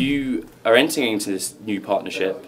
You are entering into this new partnership.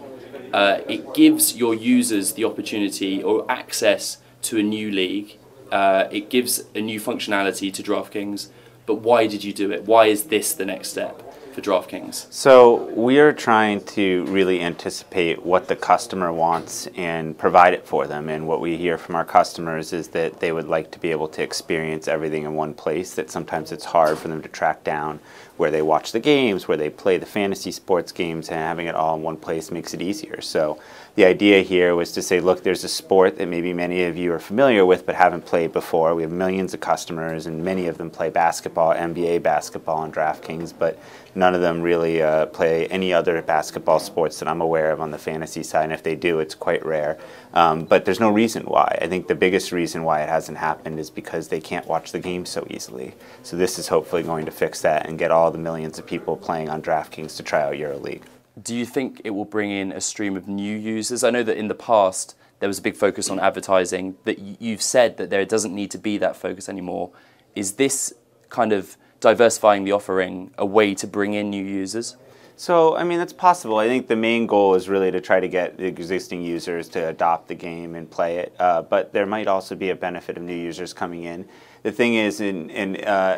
It gives your users the opportunity or access to a new league. It gives a new functionality to DraftKings. But why did you do it? Why is this the next step for DraftKings? So we are trying to really anticipate what the customer wants and provide it for them. And what we hear from our customers is that they would like to be able to experience everything in one place, that sometimes it's hard for them to track down where they watch the games, where they play the fantasy sports games, and having it all in one place makes it easier. So the idea here was to say, look, there's a sport that maybe many of you are familiar with but haven't played before. We have millions of customers, and many of them play basketball, NBA basketball on DraftKings, but none of them really play any other basketball sports that I'm aware of on the fantasy side, and if they do, it's quite rare. But there's no reason why. I think the biggest reason why it hasn't happened is because they can't watch the game so easily. So this is hopefully going to fix that and get all the millions of people playing on DraftKings to try out EuroLeague. Do you think it will bring in a stream of new users? I know that in the past there was a big focus on advertising, that you've said that there doesn't need to be that focus anymore. Is this kind of diversifying the offering a way to bring in new users? So, I mean, that's possible. I think the main goal is really to try to get the existing users to adopt the game and play it, but there might also be a benefit of new users coming in. The thing is, in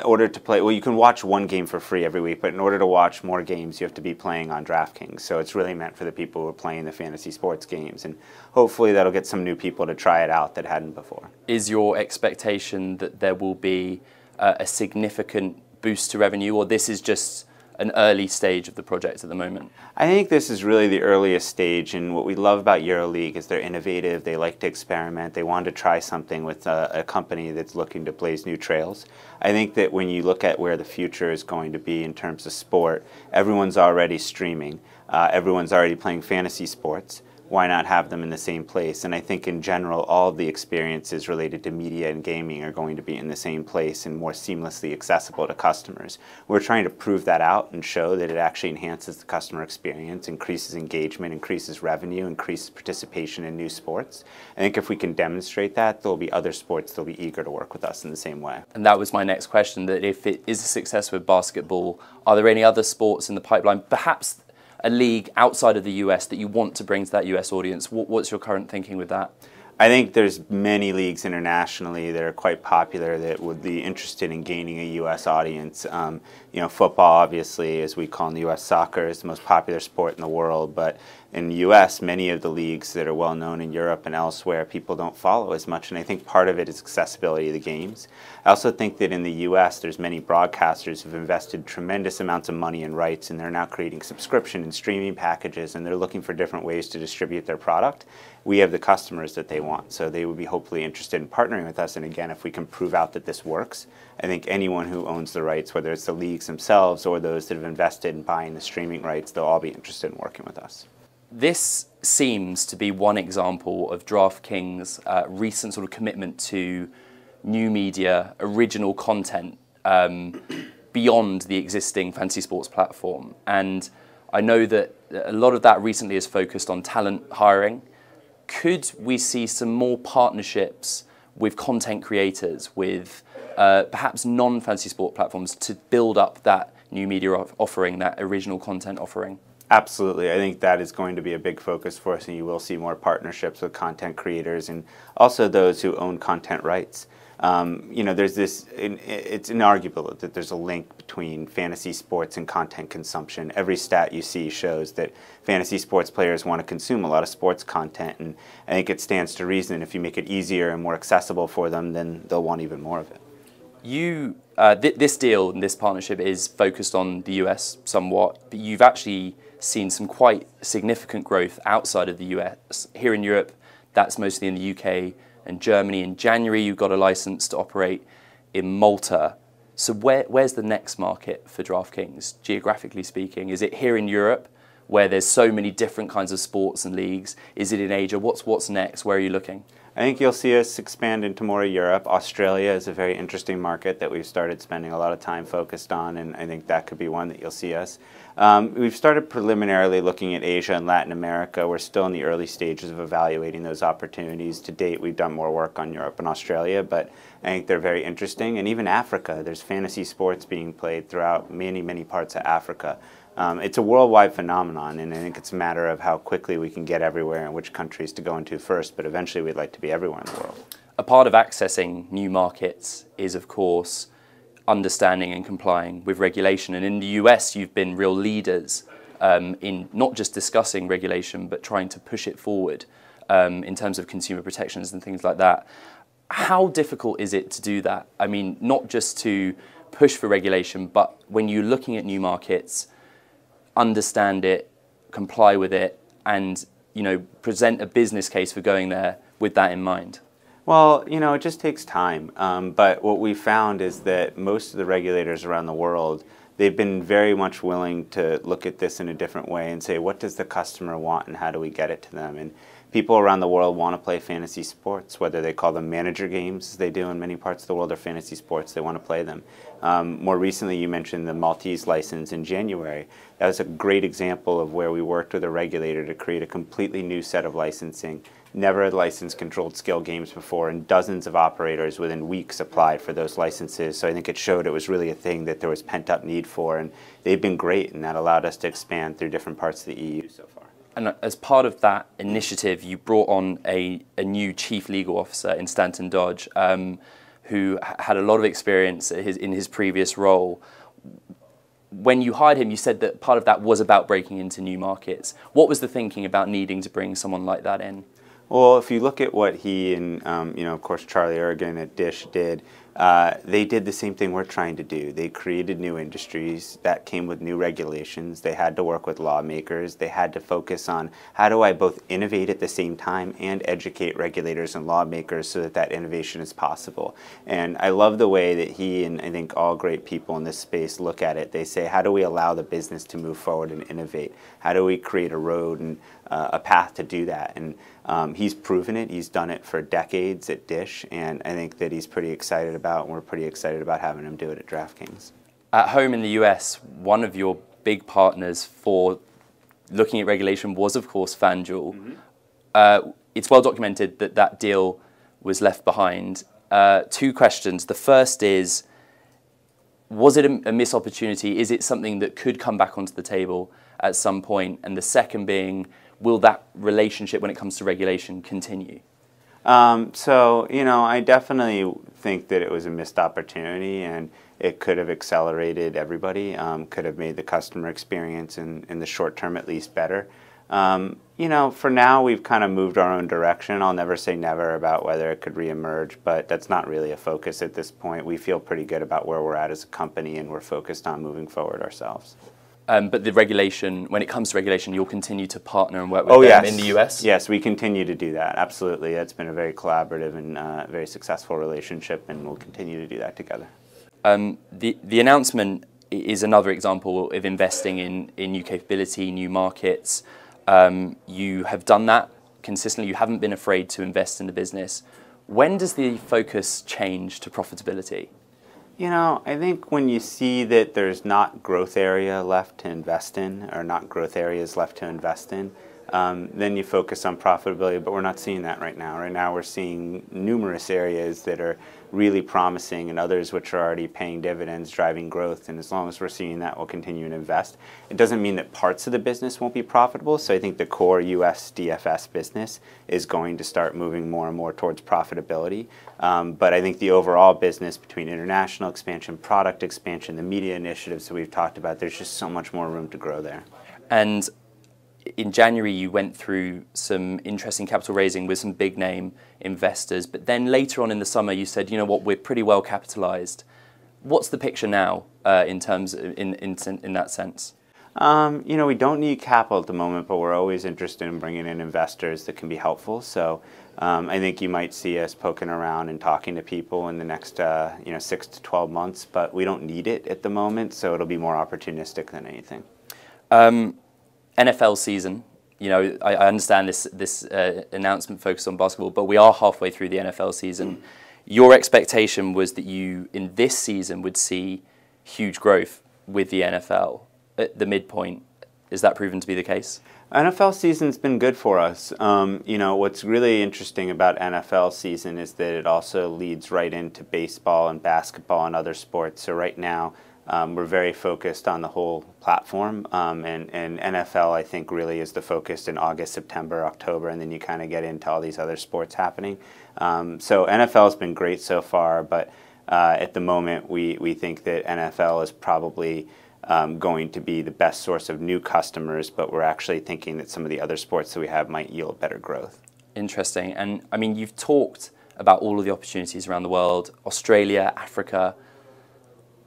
order to play, well, you can watch one game for free every week, but in order to watch more games, you have to be playing on DraftKings. So it's really meant for the people who are playing the fantasy sports games, and hopefully that'll get some new people to try it out that hadn't before. Is your expectation that there will be a significant boost to revenue, or this is just an early stage of the project at the moment? I think this is really the earliest stage, and what we love about EuroLeague is they're innovative, they like to experiment, they want to try something with a company that's looking to blaze new trails. I think that when you look at where the future is going to be in terms of sport, everyone's already streaming, everyone's already playing fantasy sports. Why not have them in the same place? And I think in general, all of the experiences related to media and gaming are going to be in the same place and more seamlessly accessible to customers. We're trying to prove that out and show that it actually enhances the customer experience, increases engagement, increases revenue, increases participation in new sports. I think if we can demonstrate that, there'll be other sports that'll be eager to work with us in the same way. And that was my next question, that if it is a success with basketball, are there any other sports in the pipeline, perhaps a league outside of the US that you want to bring to that US audience? What's your current thinking with that? I think there's many leagues internationally that are quite popular that would be interested in gaining a U.S. audience. You know, football, obviously, as we call in the U.S., soccer is the most popular sport in the world, but in the U.S., many of the leagues that are well known in Europe and elsewhere, people don't follow as much, and I think part of it is accessibility of the games. I also think that in the U.S., there's many broadcasters who've invested tremendous amounts of money in rights, and they're now creating subscription and streaming packages, and they're looking for different ways to distribute their product. We have the customers that they want, so they would be hopefully interested in partnering with us, and again, if we can prove out that this works, I think anyone who owns the rights, whether it's the leagues themselves or those that have invested in buying the streaming rights, they'll all be interested in working with us. This seems to be one example of DraftKings' recent sort of commitment to new media, original content beyond the existing fantasy sports platform. And I know that a lot of that recently is focused on talent hiring. Could we see some more partnerships with content creators, with perhaps non-fantasy sport platforms, to build up that new media offering, that original content offering? Absolutely. I think that is going to be a big focus for us, and you will see more partnerships with content creators and also those who own content rights. You know, there's this, it's inarguable that there's a link between fantasy sports and content consumption. Every stat you see shows that fantasy sports players want to consume a lot of sports content, and I think it stands to reason if you make it easier and more accessible for them, then they'll want even more of it. This deal and this partnership is focused on the US somewhat, but you've actually seen some quite significant growth outside of the US. Here in Europe, that's mostly in the UK and Germany. In January, you got a license to operate in Malta. So where's the next market for DraftKings, geographically speaking? Is it here in Europe, where there's so many different kinds of sports and leagues? Is it in Asia? What's next? Where are you looking? I think you'll see us expand into more Europe. Australia is a very interesting market that we've started spending a lot of time focused on, and I think that could be one that you'll see us. We've started preliminarily looking at Asia and Latin America. We're still in the early stages of evaluating those opportunities. To date, we've done more work on Europe and Australia, but I think they're very interesting. And even Africa, there's fantasy sports being played throughout many, many parts of Africa. It's a worldwide phenomenon, and I think it's a matter of how quickly we can get everywhere and which countries to go into first, but eventually we'd like to be everywhere in the world. A part of accessing new markets is, of course, understanding and complying with regulation. And in the US, you've been real leaders in not just discussing regulation, but trying to push it forward in terms of consumer protections and things like that. How difficult is it to do that? I mean, not just to push for regulation, but when you're looking at new markets, understand it, comply with it, and present a business case for going there with that in mind? Well, it just takes time. But what we found is that most of the regulators around the world, they've been very much willing to look at this in a different way and say, what does the customer want and how do we get it to them? And people around the world want to play fantasy sports, whether they call them manager games, as they do in many parts of the world, or fantasy sports, they want to play them. More recently, you mentioned the Maltese license in January. That was a great example of where we worked with a regulator to create a completely new set of licensing. Never had licensed controlled skill games before, and dozens of operators within weeks applied for those licenses. So I think it showed it was really a thing that there was pent-up need for, and they've been great, and that allowed us to expand through different parts of the EU so far. And as part of that initiative, you brought on a new chief legal officer in Stanton Dodge, who had a lot of experience in his previous role. When you hired him, you said that part of that was about breaking into new markets. What was the thinking about needing to bring someone like that in? Well, if you look at what he and, of course, Charlie Ergen at Dish did, they did the same thing we're trying to do. They created new industries that came with new regulations. They had to work with lawmakers. They had to focus on how do I both innovate at the same time and educate regulators and lawmakers so that that innovation is possible. And I love the way that he and I think all great people in this space look at it. They say, how do we allow the business to move forward and innovate? How do we create a road and a path to do that? And he's proven it. He's done it for decades at Dish, and I think that he's pretty excited about, and we're pretty excited about having him do it at DraftKings. At home in the US, one of your big partners for looking at regulation was, of course, Fanjul. Mm-hmm. It's well documented that that deal was left behind. Two questions. The first is, was it a missed opportunity? Is it something that could come back onto the table at some point? And the second being, will that relationship when it comes to regulation continue? I definitely think that it was a missed opportunity, and it could have accelerated everybody, could have made the customer experience in the short term at least better. For now we've kind of moved our own direction. I'll never say never about whether it could reemerge, but that's not really a focus at this point. We feel pretty good about where we're at as a company, and we're focused on moving forward ourselves. But the regulation, when it comes to regulation, you'll continue to partner and work with them in the US? Yes, we continue to do that, absolutely. It's been a very collaborative and very successful relationship, and we'll continue to do that together. The announcement is another example of investing in new capability, new markets. You have done that consistently. You haven't been afraid to invest in the business. When does the focus change to profitability? I think when you see that there's not growth area left to invest in, or not growth areas left to invest in, then you focus on profitability, but we're not seeing that right now. Right now we're seeing numerous areas that are really promising and others which are already paying dividends, driving growth, and as long as we're seeing that, we'll continue to invest. It doesn't mean that parts of the business won't be profitable, so I think the core US DFS business is going to start moving more and more towards profitability, but I think the overall business between international expansion, product expansion, the media initiatives that we've talked about, there's just so much more room to grow there. And in January, you went through some interesting capital raising with some big name investors, but then later on in the summer, you said, you know what, we're pretty well capitalized. What's the picture now in terms in that sense? We don't need capital at the moment, but we're always interested in bringing in investors that can be helpful. So I think you might see us poking around and talking to people in the next 6 to 12 months, but we don't need it at the moment, so it'll be more opportunistic than anything. NFL season, I understand this announcement focused on basketball, but we are halfway through the NFL season. Your expectation was that you, in this season, would see huge growth with the NFL at the midpoint. Is that proven to be the case? NFL season's been good for us. What's really interesting about NFL season is that it also leads right into baseball and basketball and other sports. So right now, we're very focused on the whole platform, and NFL, I think, really is the focus in August, September, October, and then you kind of get into all these other sports happening. So NFL has been great so far, but at the moment, we think that NFL is probably going to be the best source of new customers, but we're actually thinking that some of the other sports that we have might yield better growth. Interesting. And I mean, you've talked about all of the opportunities around the world, Australia, Africa.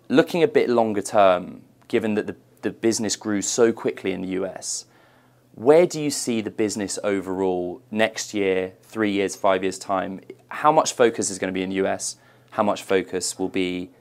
Looking a bit longer term, given that the business grew so quickly in the US, where do you see the business overall next year, 3 years, 5 years' time? How much focus is going to be in the US? How much focus will be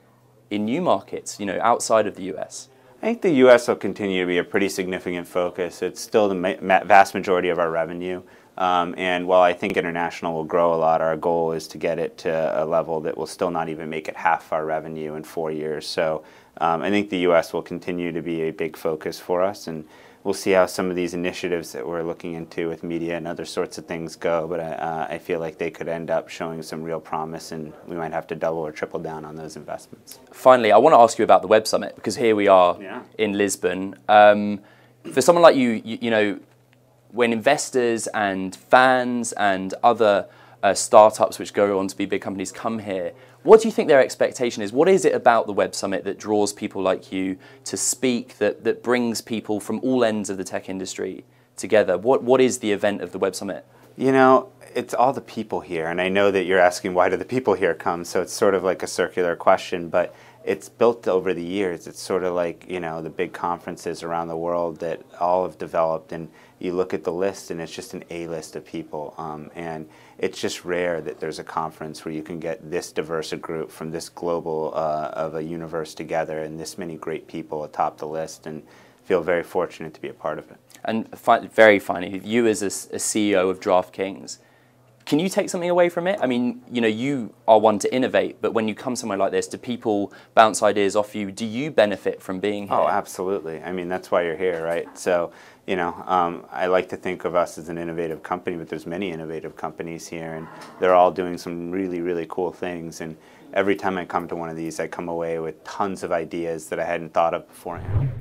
in new markets, outside of the US? I think the U.S. will continue to be a pretty significant focus. It's still the vast majority of our revenue. And while I think international will grow a lot, our goal is to get it to a level that will still not even make it half our revenue in 4 years. So I think the U.S. will continue to be a big focus for us, and we'll see how some of these initiatives that we're looking into with media and other sorts of things go. But I feel like they could end up showing some real promise, and we might have to double or triple down on those investments. Finally, I want to ask you about the Web Summit, because here we are in Lisbon. For someone like you, when investors and fans and other startups which go on to be big companies come here, what do you think their expectation is? What is it about the Web Summit that draws people like you to speak, that brings people from all ends of the tech industry together? What is the event of the Web Summit? It's all the people here, and I know that you're asking why do the people here come, so it's sort of like a circular question, but it's built over the years. It's sort of like, the big conferences around the world that all have developed, and you look at the list and it's just an A list of people. And it's just rare that there's a conference where you can get this diverse a group from this global of a universe together and this many great people atop the list, and feel very fortunate to be a part of it. And very finally, you as a CEO of DraftKings, can you take something away from it? I mean, you are one to innovate, but when you come somewhere like this, do people bounce ideas off you? Do you benefit from being here? Oh, absolutely. I mean, that's why you're here, right? So, I like to think of us as an innovative company, but there's many innovative companies here, and they're all doing some really, really cool things. And every time I come to one of these, I come away with tons of ideas that I hadn't thought of beforehand.